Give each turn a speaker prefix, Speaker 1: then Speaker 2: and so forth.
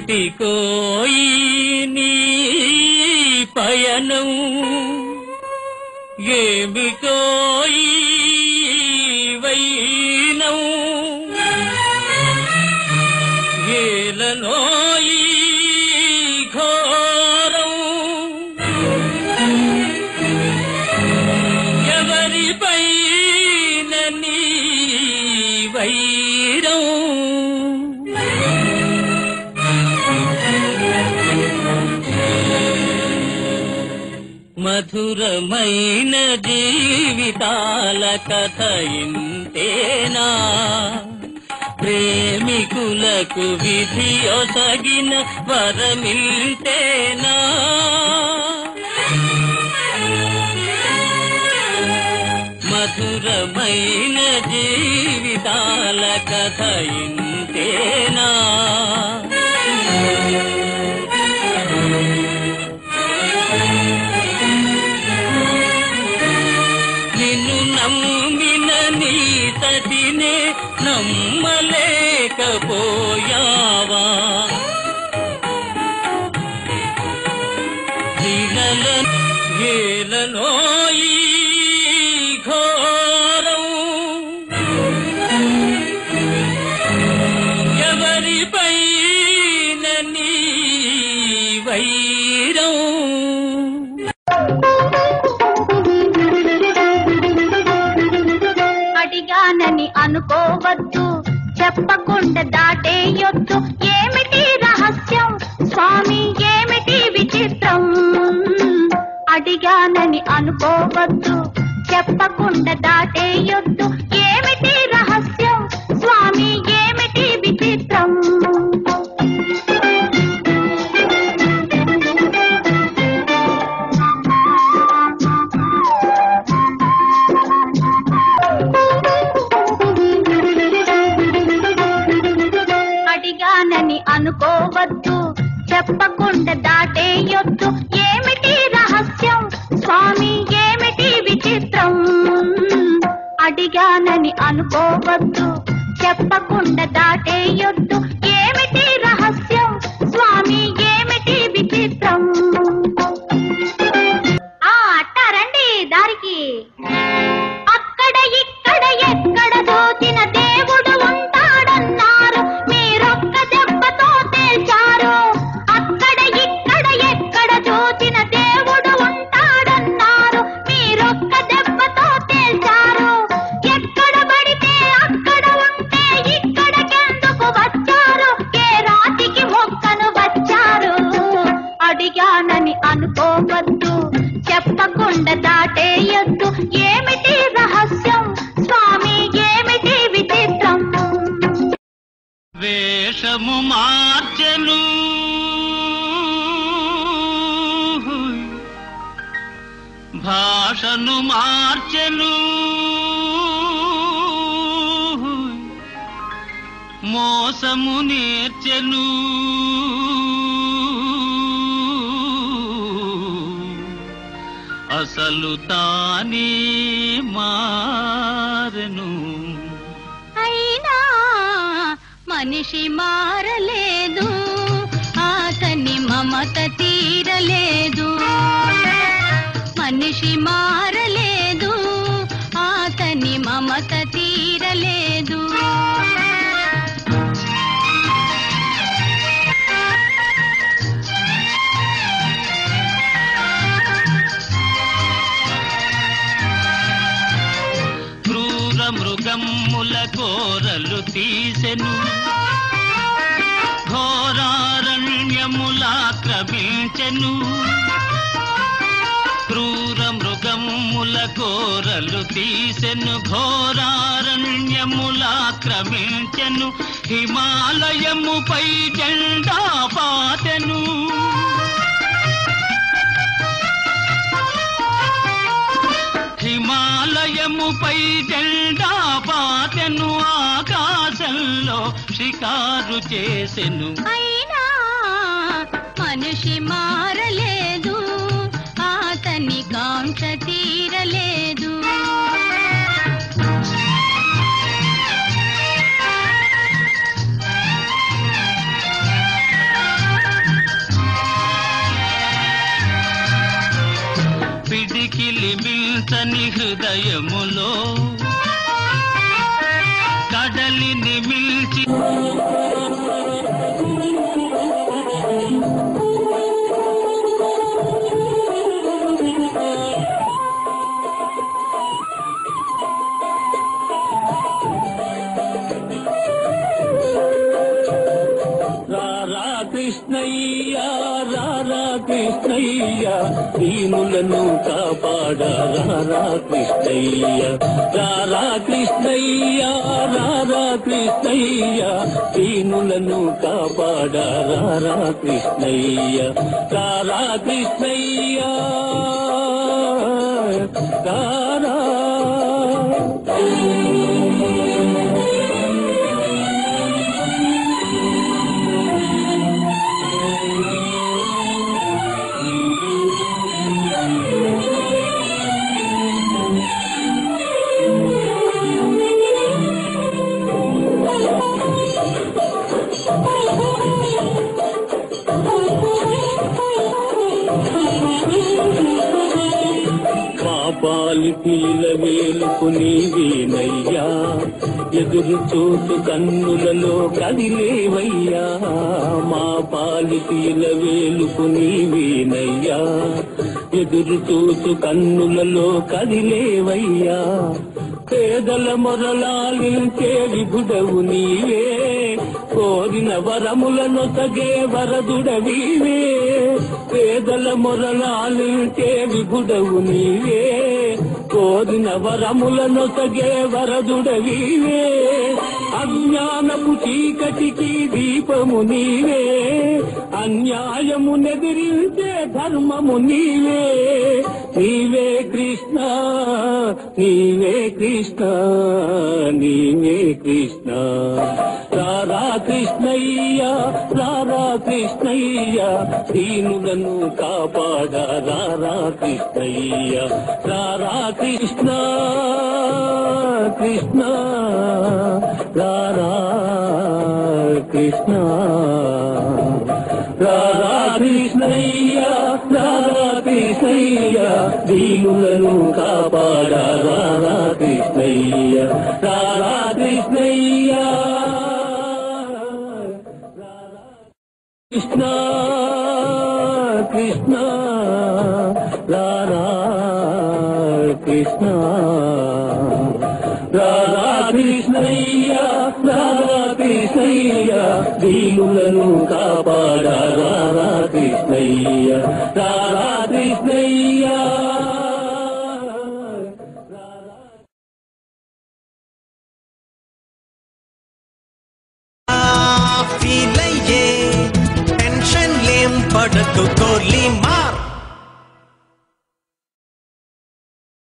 Speaker 1: ఏటికోయి నీ పయనం ఏమికోయి వైనం ఏలనోయి ఘోరం ఎవరిపైన నీ వైరం మధురమైన జీవితాల కథ ఇంతేనా ప్రేమికులకు విధి ఒసగిన వరమింతేనా మధురమైన జీవితాల కథ ఇంతేనా నిన్ను నమ్మిన నీ తటినే నమ్మలేకపోయావా ఏలనోయి ఘోరం ఎవరిపైన నీ వైరం
Speaker 2: అడిగానని అనుకోవద్దు చెప్పకుండా దాటేయొద్దు ఏమిటి రహస్యం స్వామి ఏమిటి విచిత్రం అడిగానని అనుకోవద్దు చెప్పకుండా దాటేయొద్దు ఏమిటి రహస్యం స్వామి ఏమిటి విచిత్రం అడిగానని అనుకోవద్దు చెప్పకుండా దాటేయొద్దు ఏమిటి రహస్యం స్వామి ఏమిటి విచిత్రం అడిగానని అనుకోవద్దు చెప్పకుండా దాటేయొద్దు ఏమిటి రహస్యం స్వామి ఏమిటి విచిత్రం అట్టారండి దారికి అక్కడ ఇక్కడ ఎక్కడ దోచిన దేవుడు ఉంటాడన్నారు మీరొక్క దెబ్బతో తేల్చారు అక్కడ ఇక్కడ ఎక్కడ దోచిన దేవుడు ఉంటాడన్నారు మీరొక్క దెబ్బతో తేల్చారు ఎక్కడ పడితే అక్కడ ఉంటే ఇక్కడికెందుకు వచ్చారు ఏ రాతికి మొక్కను వచ్చారు అడిగానని అనుకోవద్దు చెప్పకుండా దాటేయొద్దు ఏమిటి రహస్యం స్వామి ఏమిటి విచిత్రం
Speaker 1: వేషము మార్చెను భాషను మార్చెను మోసము నేర్చెను అసలు తానే మారెను
Speaker 2: అయినా మనిషి మారలేదు అతని మమత తీరలేదు మనిషి మారలేదు అతని మమత తీరలేదు
Speaker 1: మృగమ్ముల కోరలు తీసెను ఘోరారణ్యములాక్రమించెను క్రూర మృగమ్ముల కోరలు తీసెను ఘోరారణ్యములాక్రమించెను హిమాలయముపై జెండా పాతెను హిమాలయముపై జెండా పాతెను ఆకాశంలో షికారు చేసెను
Speaker 2: అయినా మనిషి మారలేదు అతని కాంక్ష తీరలేదు
Speaker 1: హృదయములో కడలిని మిల్చి కృష్ణయ్య రారా కృష్ణయ్య దీనులను కాపాడ రారా కృష్ణయ్య రారా కృష్ణయ్య రారా కృష్ణయ్య దీనులను కాపాడ రారా కృష్ణయ్య రారా కృష్ణయ్య రారా పాలికీల వేలుకు నీవేనయ్యా ఎదురు చూసు కన్నులలో కదిలేవయ్యా మా పాలికీల వేలుకు నీవేనయ్యా ఎదురు చూసు కన్నులలో కదిలేవయ్యా పేదల మొరలాలించే విభుడవు నీవే కోరిన వరములను తగే వరదుడవీవే పేదల మొరలాలించే విభుడవు నీవే కోరిన వరములను తగే వరదుడవీవే అజ్ఞానపు చీకటికి దీపము నీవే అన్యాయము నెదిరించే ధర్మము నీవే నీవే కృష్ణ నీవే కృష్ణ నీవే కృష్ణ రారా కృష్ణయ్య రారా కృష్ణయ్య దీనులను కాపాడ రారా కృష్ణయ్య రారా కృష్ణ కృష్ణ రారా కృష్ణ రారా కృష్ణయ్య రారా కృష్ణయ్య దీనులను కాపాడ రారా కృష్ణయ్య రారా కృష్ణయ్య కృష్ణ కృష్ణ రారా కృష్ణ రారా కృష్ణయ్య రారా కృష్ణయ్య దీనులను కాపాడ రారా కృష్ణయ్య రారా కృష్ణయ్య
Speaker 3: పడకు కోర్లి మా